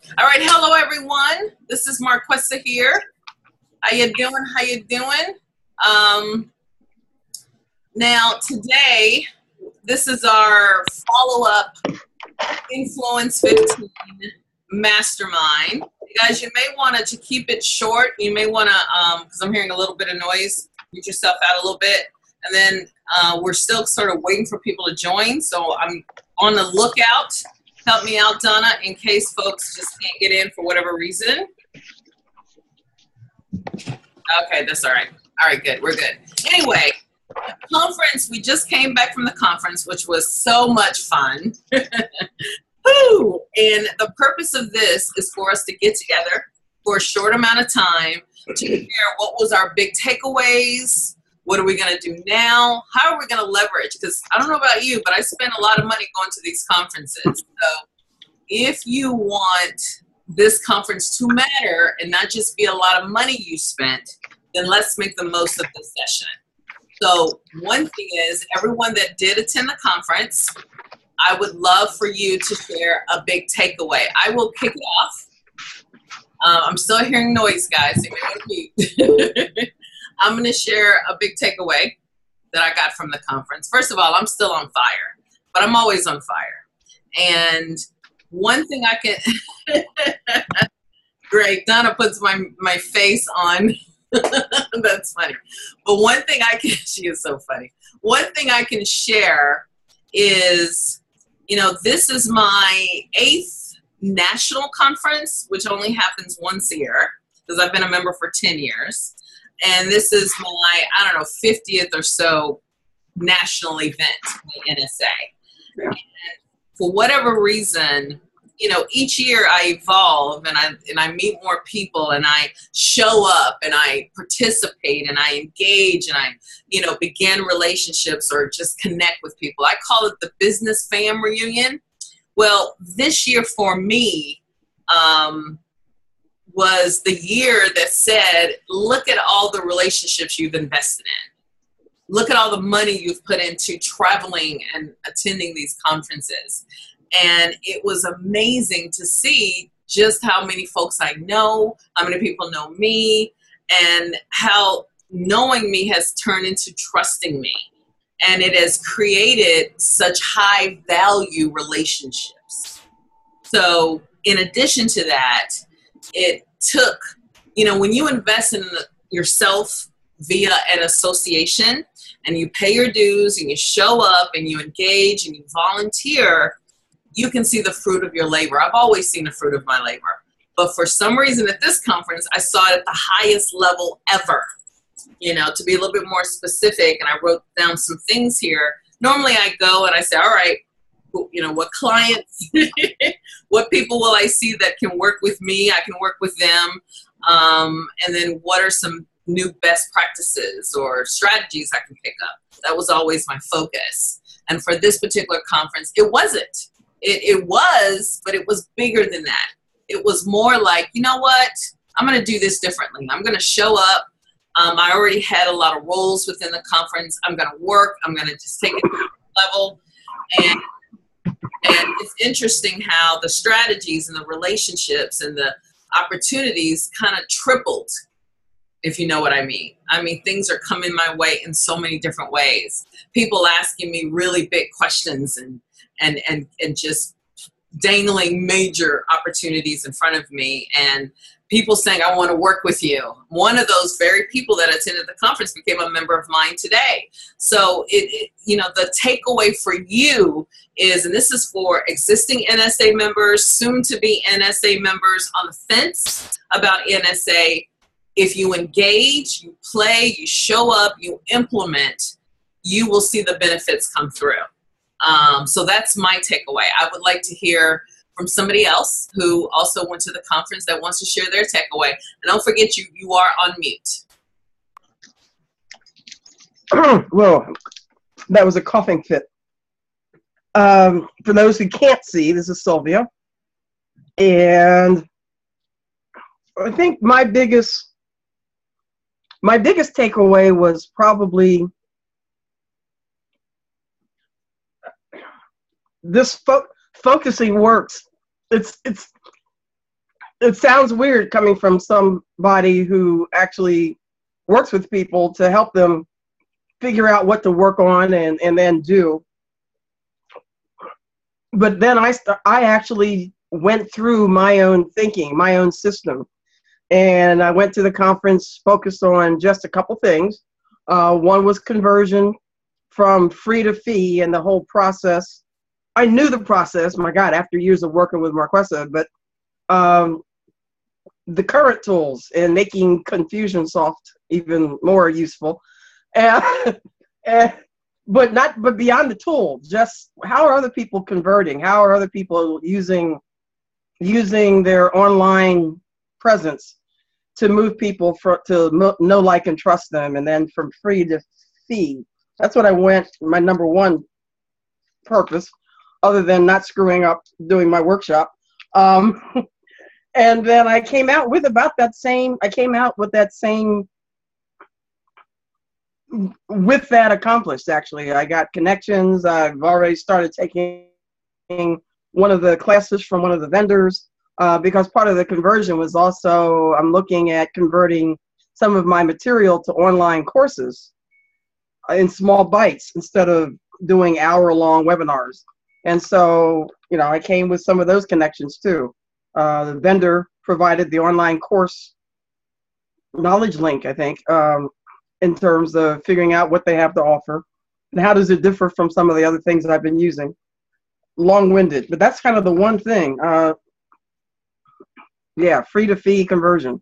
All right, hello everyone. This is Marquessa here. How you doing? How you doing? Now today, this is our follow-up Influence 15 Mastermind. Guys, you may want to keep it short. You may want to, because I'm hearing a little bit of noise, mute yourself out a little bit. And then we're still sort of waiting for people to join. So I'm on the lookout. Help me out, Donna, in case folks just can't get in for whatever reason. Okay, that's all right. All right, good. We're good. Anyway, conference, we just came back from the conference, which was so much fun. Woo! And the purpose of this is for us to get together for a short amount of time to share what was our big takeaways. What are we going to do now? How are we going to leverage? Because I don't know about you, but I spend a lot of money going to these conferences. So if you want this conference to matter and not just be a lot of money you spent, then let's make the most of this session. So one thing is, everyone that did attend the conference, I would love for you to share a big takeaway. I will kick it off. I'm still hearing noise, guys. So you may want to mute. I'm going to share a big takeaway that I got from the conference. First of all, I'm still on fire, but I'm always on fire. And one thing I can, great, Donna puts my face on. That's funny. But one thing I can, she is so funny. One thing I can share is, you know, this is my 8th national conference, which only happens once a year because I've been a member for 10 years. And this is my, I don't know, 50th or so national event, the NSA. And for whatever reason, you know, each year I evolve and I meet more people and I show up and I participate and I engage and I, you know, begin relationships or just connect with people. I call it the business fam reunion. Well, this year for me, was the year that said, look at all the relationships you've invested in. Look at all the money you've put into traveling and attending these conferences. And it was amazing to see just how many folks I know, how many people know me, and how knowing me has turned into trusting me. And it has created such high value relationships. So in addition to that, it took, you know, when you invest in yourself via an association and you pay your dues and you show up and you engage and you volunteer, you can see the fruit of your labor. I've always seen the fruit of my labor. But for some reason at this conference, I saw it at the highest level ever. You know, to be a little bit more specific, and I wrote down some things here. Normally I go and I say, all right, you know, what clients, what people will I see that can work with me? I can work with them. And then what are some new best practices or strategies I can pick up? That was always my focus. And for this particular conference, it wasn't. It was, but it was bigger than that. It was more like, you know what? I'm going to do this differently. I'm going to show up. I already had a lot of roles within the conference. I'm going to work. I'm going to just take it to the level. And it's interesting how the strategies and the relationships and the opportunities kind of tripled, if you know what I mean. I mean, things are coming my way in so many different ways. People asking me really big questions and just dangling major opportunities in front of me, and people saying, I want to work with you. One of those very people that attended the conference became a member of mine today. So, you know, the takeaway for you is, and this is for existing NSA members, soon to be NSA members on the fence about NSA, if you engage, you play, you show up, you implement, you will see the benefits come through. So that's my takeaway. I would like to hear from somebody else who also went to the conference that wants to share their takeaway. And don't forget, you are on mute. Well, that was a coughing fit. For those who can't see, this is Sylvia. And I think my biggest takeaway was probably this focusing works. It's it sounds weird coming from somebody who actually works with people to help them figure out what to work on and then do. But then I actually went through my own thinking, my own system. And I went to the conference focused on just a couple things. One was conversion from free to fee and the whole process. I knew the process, my God, after years of working with Marquesa, but the current tools and making Confusionsoft even more useful. And, but beyond the tool, just how are other people converting? How are other people using their online presence to move people to know, like, and trust them, and then from free to fee. That's what I went, my number one purpose, other than not screwing up doing my workshop. And then I came out with with that accomplished, actually. I got connections. I've already started taking one of the classes from one of the vendors, because part of the conversion was also, I'm looking at converting some of my material to online courses in small bites instead of doing hour-long webinars. And so, I came with some of those connections too. The vendor provided the online course knowledge link, I think, in terms of figuring out what they have to offer and how does it differ from some of the other things that I've been using. Long-winded, but that's kind of the one thing. Yeah, free to fee conversion.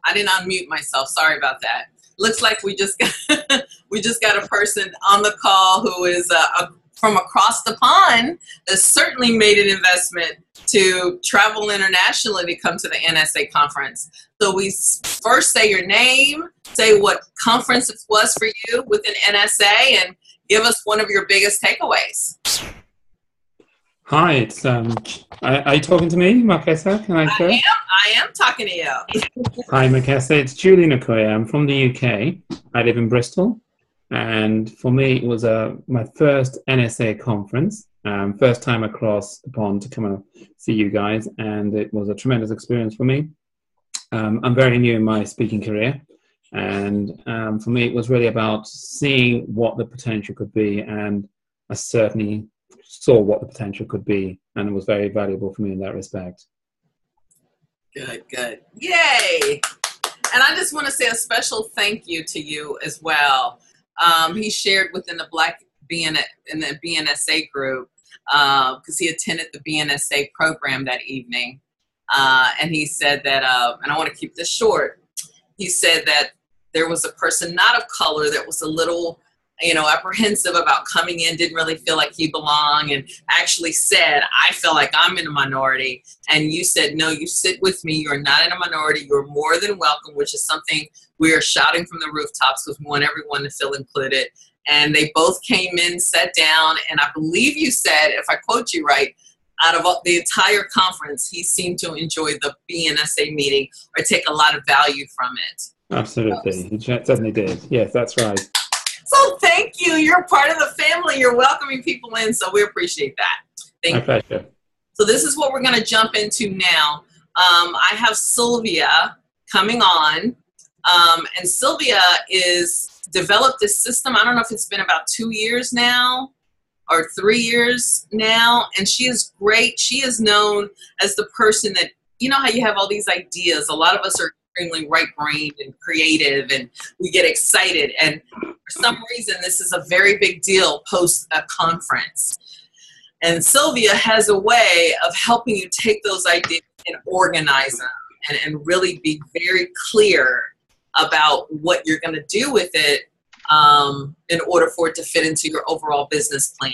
I didn't unmute myself. Sorry about that. Looks like we just got, we just got a person on the call who is from across the pond that certainly made an investment to travel internationally to come to the NSA conference. So we first say your name, say what conference it was for you within NSA, and give us one of your biggest takeaways. Hi, it's are you talking to me, Marquesa? Can I say? I am talking to you. Hi, Marquesa. It's Julian Okoye. I'm from the UK. I live in Bristol, and for me, it was my first NSA conference. First time across the pond to come and see you guys, and it was a tremendous experience for me. I'm very new in my speaking career, and for me, it was really about seeing what the potential could be, and I certainly saw what the potential could be, and it was very valuable for me in that respect. Good, good. Yay! And I just want to say a special thank you to you as well. He shared within the in the BNSA group, because he attended the BNSA program that evening. And he said that, and I want to keep this short, he said that there was a person not of color that was a little, apprehensive about coming in, didn't really feel like he belonged, and actually said, I feel like I'm in a minority. And you said, no, you sit with me. You're not in a minority. You're more than welcome, which is something we are shouting from the rooftops because we want everyone to feel included. And they both came in, sat down, and I believe you said, if I quote you right, out of the entire conference, he seemed to enjoy the BNSA meeting or take a lot of value from it. Absolutely. He certainly did. Yes, that's right. So thank you. You're part of the family. You're welcoming people in, so we appreciate that. Thank you. My pleasure. So this is what we're going to jump into now. I have Sylvia coming on, and Sylvia is developed this system. I don't know if it's been about 2 years now or 3 years now, and she is great. She is known as the person that, how you have all these ideas. A lot of us are extremely right-brained and creative, and we get excited. And for some reason, this is a very big deal post a conference. And Sylvia has a way of helping you take those ideas and organize them and really be very clear about what you're going to do with it in order for it to fit into your overall business plan.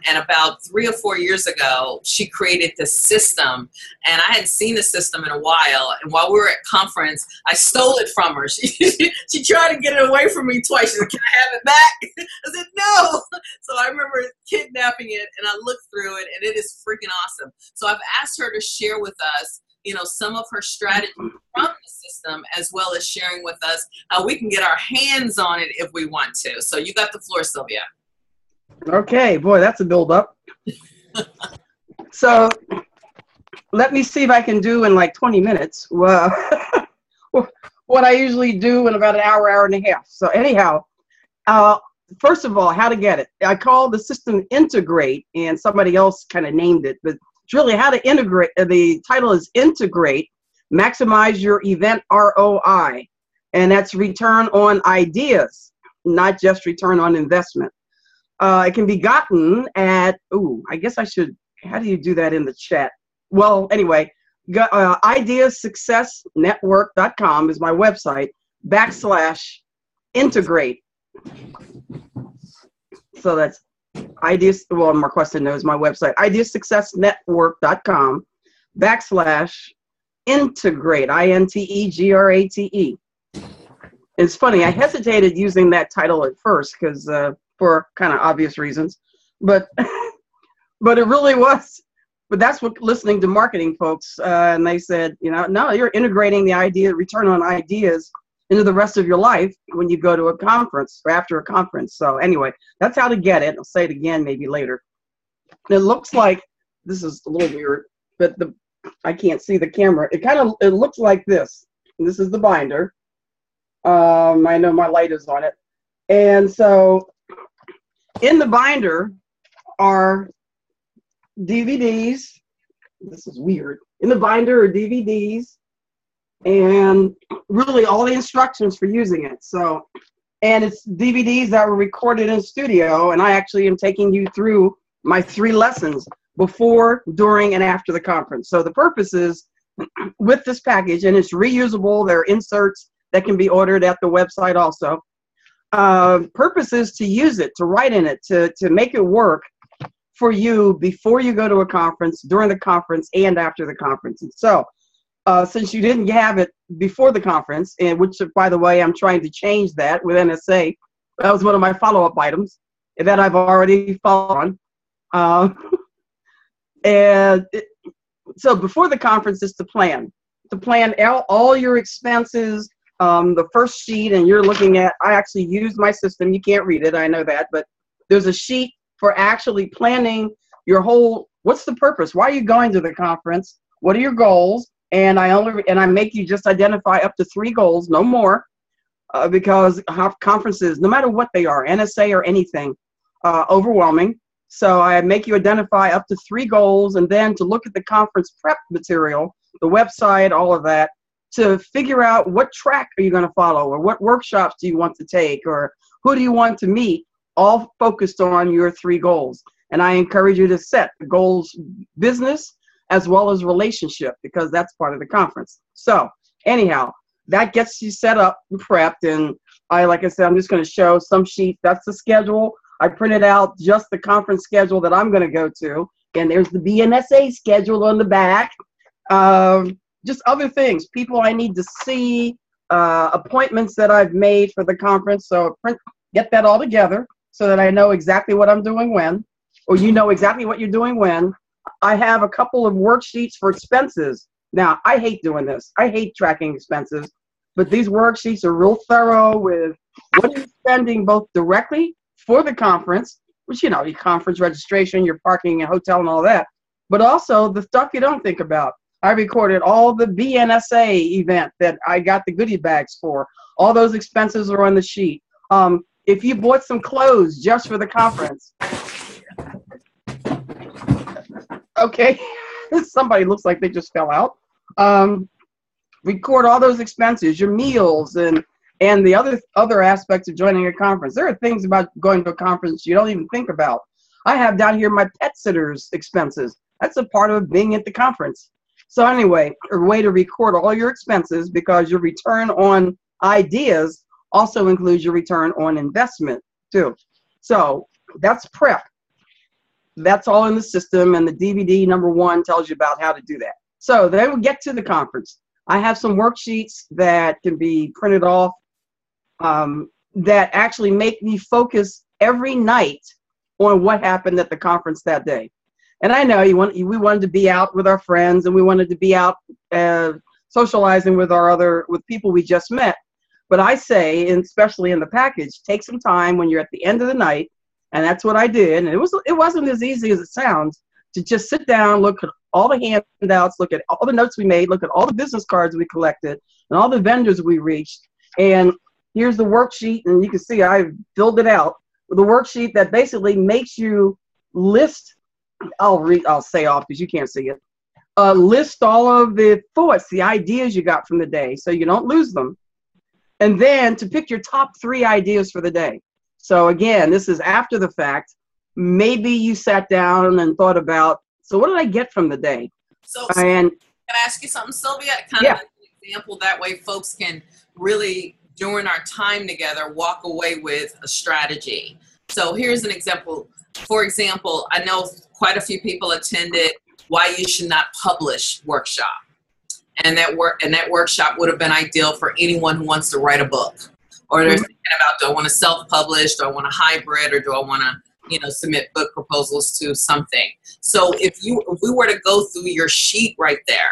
And about 3 or 4 years ago, she created this system, and I hadn't seen the system in a while. And while we were at conference, I stole it from her. She tried to get it away from me twice. She said, "Can I have it back?" I said, "No." So I remember kidnapping it, and I looked through it, and it is freaking awesome. So I've asked her to share with us, you know, some of her strategies from the system, as well as sharing with us how we can get our hands on it if we want to. So you got the floor, Sylvia. Okay, boy, that's a build-up. So let me see if I can do in like 20 minutes well, what I usually do in about an hour, hour and a half. So anyhow, first of all, how to get it. I call the system Integrate, and somebody else kind of named it, but it's really how to integrate. The title is Integrate, Maximize Your Event ROI, and that's return on ideas, not just return on investment. It can be gotten at, I guess I should, how do you do that in the chat? Well, anyway, ideasuccessnetwork.com is my website, /integrate. So that's ideas, well, Marquesta knows my website, ideasuccessnetwork.com /integrate, INTEGRATE. It's funny, I hesitated using that title at first because, for kind of obvious reasons, but but it really was. But that's what listening to marketing folks, and they said, you know, no, you're integrating the idea, return on ideas, into the rest of your life when you go to a conference or after a conference. So anyway, that's how to get it. I'll say it again maybe later. It looks like, this is a little weird, but I can't see the camera. It looks like this. And this is the binder. I know my light is on it, and so in the binder are DVDs. This is weird. In the binder are DVDs and really all the instructions for using it. So, and it's DVDs that were recorded in studio, and I actually am taking you through my 3 lessons before, during, and after the conference. So the purpose is with this package, and it's reusable. There are inserts that can be ordered at the website also. Purpose is to use it, to write in it, to make it work for you before you go to a conference, during the conference, and after the conference. And so, since you didn't have it before the conference, and which, by the way, I'm trying to change that with NSA. That was one of my follow-up items that I've already followed on. So before the conference is to plan all your expenses. The first sheet, and you're looking at, I actually use my system. You can't read it, I know that, but there's a sheet for actually planning your whole, what's the purpose? Why are you going to the conference? What are your goals? And I make you just identify up to 3 goals, no more, because conferences, no matter what they are, NSA or anything, overwhelming. So I make you identify up to 3 goals, and then to look at the conference prep material, the website, all of that, to figure out what track are you going to follow, or what workshops do you want to take, or who do you want to meet, all focused on your 3 goals. And I encourage you to set the goals, business as well as relationship, because that's part of the conference. So anyhow, that gets you set up and prepped. And like I said, I'm just going to show some sheets. That's the schedule. I printed out just the conference schedule that I'm going to go to. And there's the BNSA schedule on the back. Just other things, people I need to see, appointments that I've made for the conference. So get that all together so that I know exactly what I'm doing when, or you know exactly what you're doing when. I have a couple of worksheets for expenses. Now, I hate doing this. I hate tracking expenses, but these worksheets are real thorough with what you're spending both directly for the conference, which, you know, your conference registration, your parking and hotel and all that, but also the stuff you don't think about. I recorded all the BNSA event that I got the goodie bags for. All those expenses are on the sheet. If you bought some clothes just for the conference. Okay, somebody looks like they just fell out. Record all those expenses, your meals, and the other aspects of joining a conference. There are things about going to a conference you don't even think about. I have down here my pet sitters expenses. That's a part of being at the conference. So anyway, a way to record all your expenses, because your return on ideas also includes your return on investment too. So that's prep. that's all in the system, and the DVD #1 tells you about how to do that. So then we get to the conference. I have some worksheets that can be printed off that actually make me focus every night on what happened at the conference that day. And I know we wanted to be out with our friends, and we wanted to be out socializing with with people we just met. But I say, and especially in the package, take some time when you're at the end of the night, and that's what I did. And it wasn't as easy as it sounds to just sit down, look at all the handouts, look at all the notes we made, look at all the business cards we collected, and all the vendors we reached. And here's the worksheet, and you can see I filled it out with a worksheet that basically makes you list. I'll say off because you can't see it. List all of the thoughts, the ideas you got from the day, so you don't lose them. And then to pick your top 3 ideas for the day. So again, this is after the fact. Maybe you sat down and thought about, so what did I get from the day? So can I ask you something, Sylvia? Kind of an example, that way folks can really, during our time together, walk away with a strategy. So here's an example. For example, I know quite a few people attended Why You Should Not Publish workshop. And that workshop would have been ideal for anyone who wants to write a book, or they're thinking about, do I want to self-publish, do I want a hybrid, or do I want to, submit book proposals to something. So if we were to go through your sheet right there,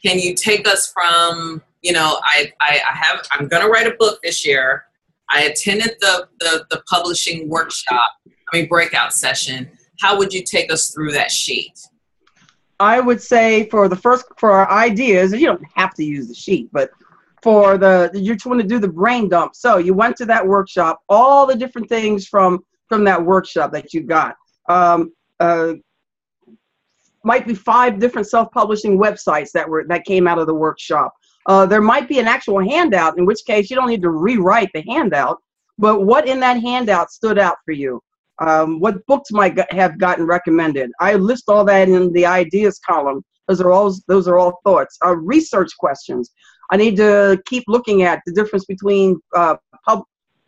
can you take us from, I'm going to write a book this year. I attended the publishing breakout session. How would you take us through that sheet? I would say for our ideas, you don't have to use the sheet, but you just want to do the brain dump. So you went to that workshop, all the different things from that workshop that you got. Might be 5 different self-publishing websites that came out of the workshop. There might be an actual handout, in which case you don't need to rewrite the handout, but what in that handout stood out for you? What books might have gotten recommended? I list all that in the ideas column. Those are all thoughts. Research questions. I need to keep looking at the difference between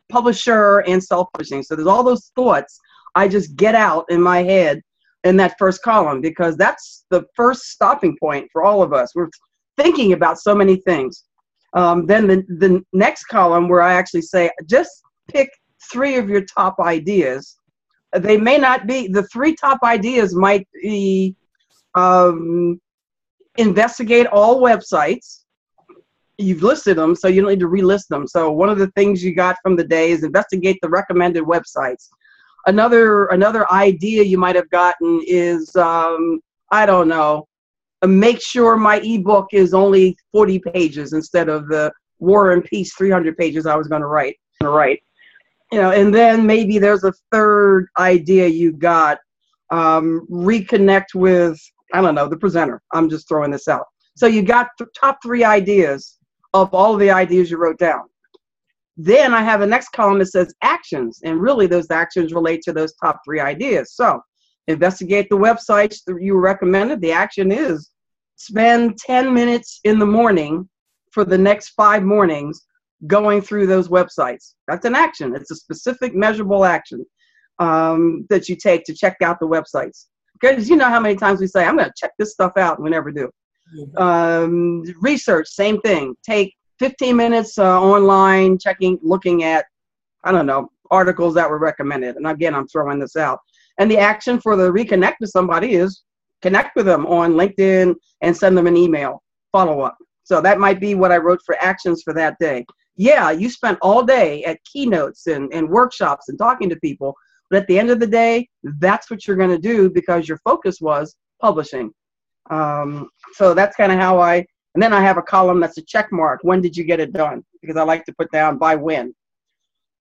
publisher and self-publishing. So there's all those thoughts I just get out in my head in that first column, because that's the first stopping point for all of us. We're thinking about so many things. Then the next column, where I actually say, just pick 3 of your top ideas. They may not be, the 3 top ideas might be investigate all websites. You've listed them, so you don't need to relist them. So one of the things you got from the day is investigate the recommended websites. Another idea you might have gotten is, I don't know, make sure my ebook is only 40 pages instead of the War and Peace 300 pages I was going to write. And then maybe there's a third idea you got, reconnect with, I don't know, the presenter. I'm just throwing this out. So you got the top 3 ideas of all of the ideas you wrote down. Then I have a next column that says actions, and really those actions relate to those top 3 ideas. So investigate the websites that you recommended. The action is spend 10 minutes in the morning for the next 5 mornings going through those websites. That's an action. It's a specific measurable action that you take to check out the websites. Because you know how many times we say, I'm going to check this stuff out, and we never do. Research, same thing. Take 15 minutes online, looking at, I don't know, articles that were recommended. And again, I'm throwing this out. And the action for the reconnect with somebody is connect with them on LinkedIn and send them an email, follow up. So that might be what I wrote for actions for that day. Yeah, you spent all day at keynotes and workshops and talking to people, but at the end of the day, that's what you're going to do because your focus was publishing. So that's kind of how and then I have a column that's a check mark. When did you get it done? Because I like to put down by when.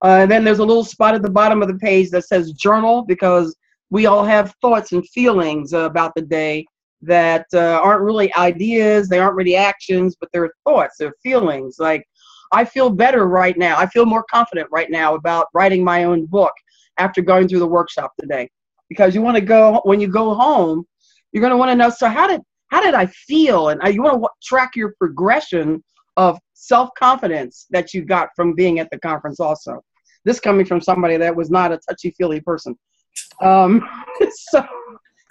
And then there's a little spot at the bottom of the page that says journal, because we all have thoughts and feelings about the day that aren't really ideas, they aren't really actions, but they're thoughts, they're feelings. Like, I feel better right now. I feel more confident right now about writing my own book after going through the workshop today. Because you want to go, when you go home, you're going to want to know, so how did I feel? And you want to track your progression of self-confidence that you got from being at the conference also. This coming from somebody that was not a touchy-feely person. So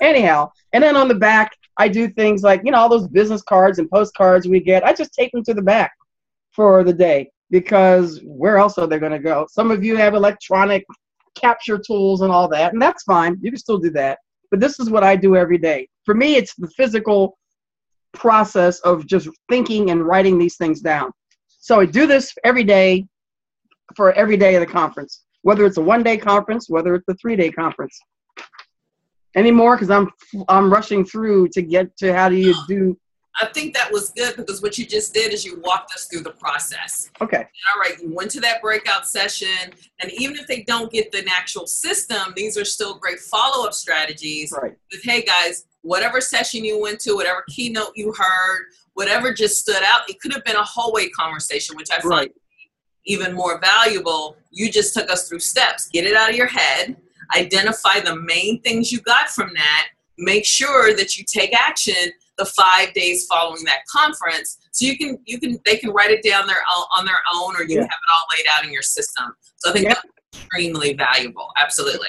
Anyhow, and then on the back, I do things like, all those business cards and postcards we get. I just tape them to the back for the day, because where else are they going to go? Some of you have electronic capture tools and all that, and that's fine. You can still do that. But this is what I do every day. For me, it's the physical process of just thinking and writing these things down. So I do this every day for every day of the conference, whether it's a 1-day conference, whether it's a 3-day conference. Any more? Because I'm rushing through to get to how do you do. I think that was good, because what you just did is you walked us through the process. Okay. All right, you went to that breakout session, and even if they don't get the actual system, these are still great follow-up strategies. Right. With, hey guys, whatever session you went to, whatever keynote you heard, whatever just stood out, it could have been a hallway conversation, which I find even more valuable. You just took us through steps. Get it out of your head. Identify the main things you got from that. Make sure that you take action the 5 days following that conference, so they can write it down on their own, or you have it all laid out in your system. So I think that's extremely valuable. Absolutely.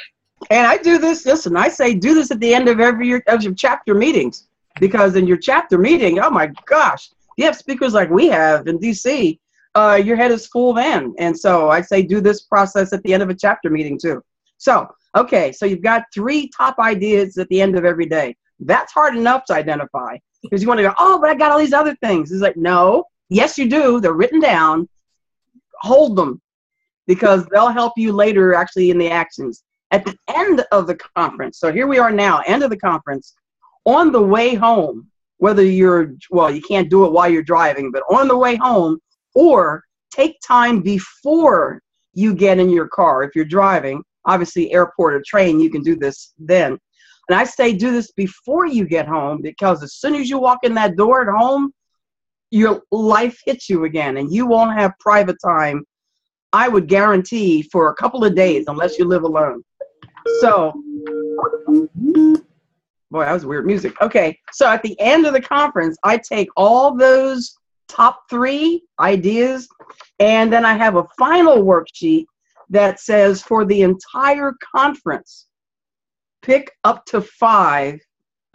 And I do this. Listen, I say do this at the end of every year of your chapter meetings, because in your chapter meeting, oh my gosh, you have speakers like we have in DC. Your head is full then, and so I say do this process at the end of a chapter meeting too. So okay, so you've got 3 top ideas at the end of every day. That's hard enough to identify, because you want to go, oh, but I got all these other things. It's like, no, yes, you do. They're written down. Hold them, because they'll help you later actually in the actions. At the end of the conference, so here we are now, end of the conference, on the way home, whether you can't do it while you're driving, but on the way home, or take time before you get in your car. If you're driving, obviously airport or train, you can do this then. And I say do this before you get home, because as soon as you walk in that door at home, your life hits you again, and you won't have private time, I would guarantee, for a couple of days, unless you live alone. So, boy, that was weird music. Okay, so at the end of the conference, I take all those top 3 ideas, and then I have a final worksheet that says for the entire conference, pick up to 5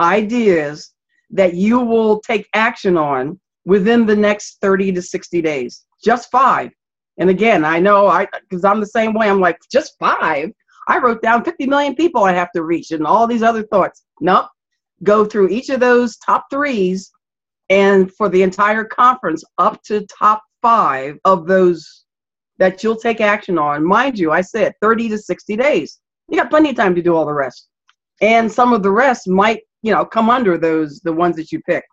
ideas that you will take action on within the next 30 to 60 days. Just 5. And again, I know, because I'm the same way. I'm like, just 5? I wrote down 50 million people I have to reach and all these other thoughts. Nope. Go through each of those top 3s, and for the entire conference, up to top 5 of those that you'll take action on. Mind you, I said 30 to 60 days. You got plenty of time to do all the rest. And some of the rest might, come under the ones that you pick.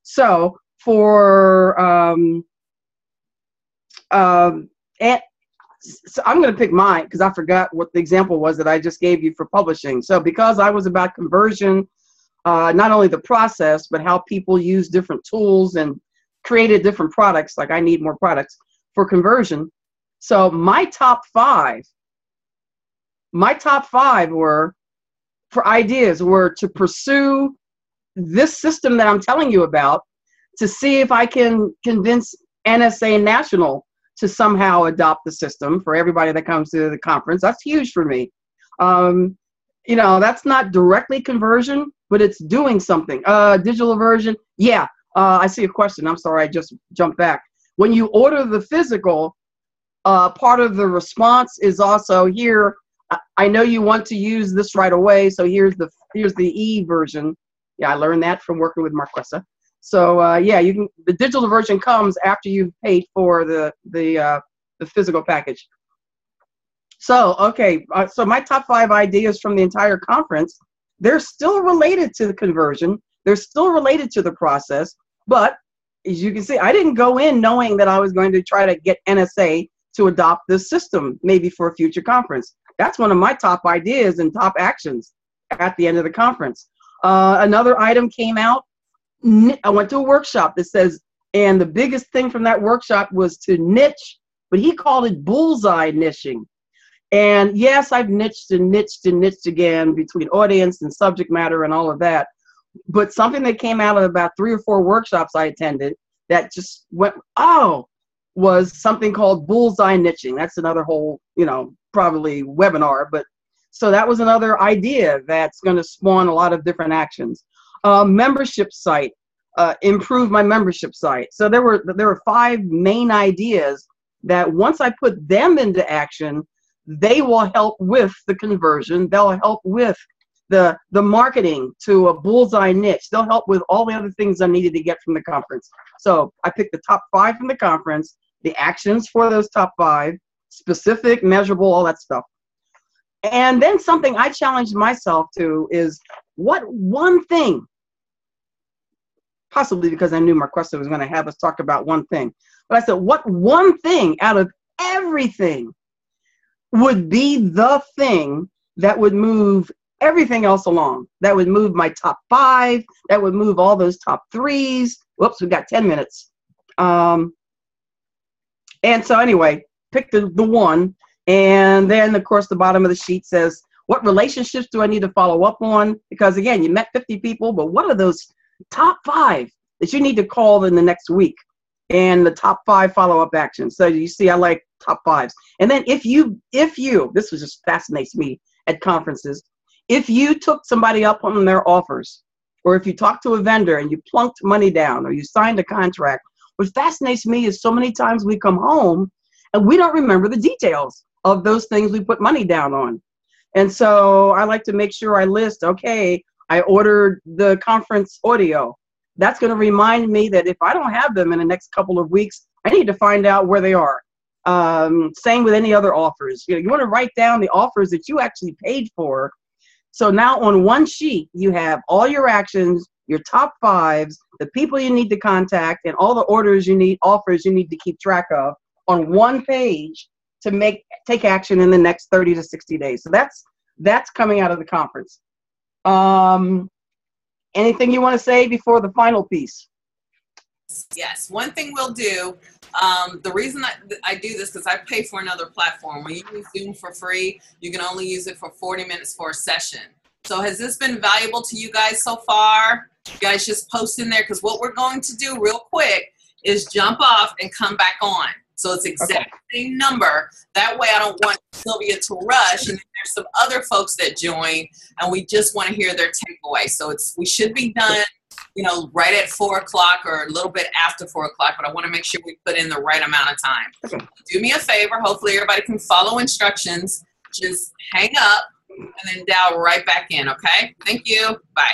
So for, so I'm going to pick mine, because I forgot what the example was that I just gave you for publishing. So because I was about conversion, not only the process, but how people use different tools and created different products, like I need more products for conversion. So my top 5 were, for ideas, were to pursue this system that I'm telling you about, to see if I can convince NSA National to somehow adopt the system for everybody that comes to the conference. That's huge for me. That's not directly conversion, but it's doing something. Digital version, yeah. I see a question. I'm sorry, I just jumped back. When you order the physical, part of the response is also here. I know you want to use this right away, so here's the e version. Yeah, I learned that from working with Marquesa. So the digital version comes after you've paid for the physical package. So okay, so my top 5 ideas from the entire conference, they're still related to the conversion. They're still related to the process, but as you can see, I didn't go in knowing that I was going to try to get NSA to adopt this system, maybe for a future conference. That's one of my top ideas and top actions at the end of the conference. Another item came out. I went to a workshop that says, and the biggest thing from that workshop was to niche, but he called it bullseye niching. And yes, I've niched and niched and niched again between audience and subject matter and all of that. But something that came out of about 3 or 4 workshops I attended that just went, was something called bullseye niching. That's another whole, probably webinar, but So that was another idea that's going to spawn a lot of different actions. Membership site, improve my membership site. So there were 5 main ideas that once I put them into action, they will help with the conversion. They'll help with the marketing to a bullseye niche. They'll help with all the other things I needed to get from the conference. So I picked the top 5 from the conference, the actions for those top 5, specific, measurable, all that stuff. And then something I challenged myself to is, what one thing, possibly because I knew Marquessa was going to have us talk about one thing, but I said, what one thing out of everything would be the thing that would move everything else along, that would move my top 5, that would move all those top 3s. Whoops, we got 10 minutes. And so anyway, pick the one. And then, of course, the bottom of the sheet says, what relationships do I need to follow up on? Because, again, you met 50 people, but what are those top 5 that you need to call in the next week? And the top 5 follow-up actions. So you see, I like top 5s. And then if you, this was just fascinates me at conferences, if you took somebody up on their offers, or if you talked to a vendor and you plunked money down, or you signed a contract, what fascinates me is so many times we come home and we don't remember the details of those things we put money down on. And so I like to make sure I list, okay, I ordered the conference audio. That's going to remind me that if I don't have them in the next couple of weeks, I need to find out where they are. Same with any other offers. You want to write down the offers that you actually paid for. So now on one sheet, you have all your actions, your top 5s, the people you need to contact, and all the orders you need, offers you need to keep track of on one page to take action in the next 30 to 60 days. So that's coming out of the conference. Anything you want to say before the final piece? Yes, one thing we'll do, the reason I do this, because I pay for another platform. When you use Zoom for free, you can only use it for 40 minutes for a session. So has this been valuable to you guys so far? You guys just post in there, because what we're going to do real quick is jump off and come back on. So it's exact same number. That way I don't want Sylvia to rush, and there's some other folks that join and we just want to hear their takeaway. So we should be done, right at 4 o'clock or a little bit after 4 o'clock, but I want to make sure we put in the right amount of time. Okay. Do me a favor. Hopefully everybody can follow instructions. Just hang up and then dial right back in. Okay. Thank you. Bye.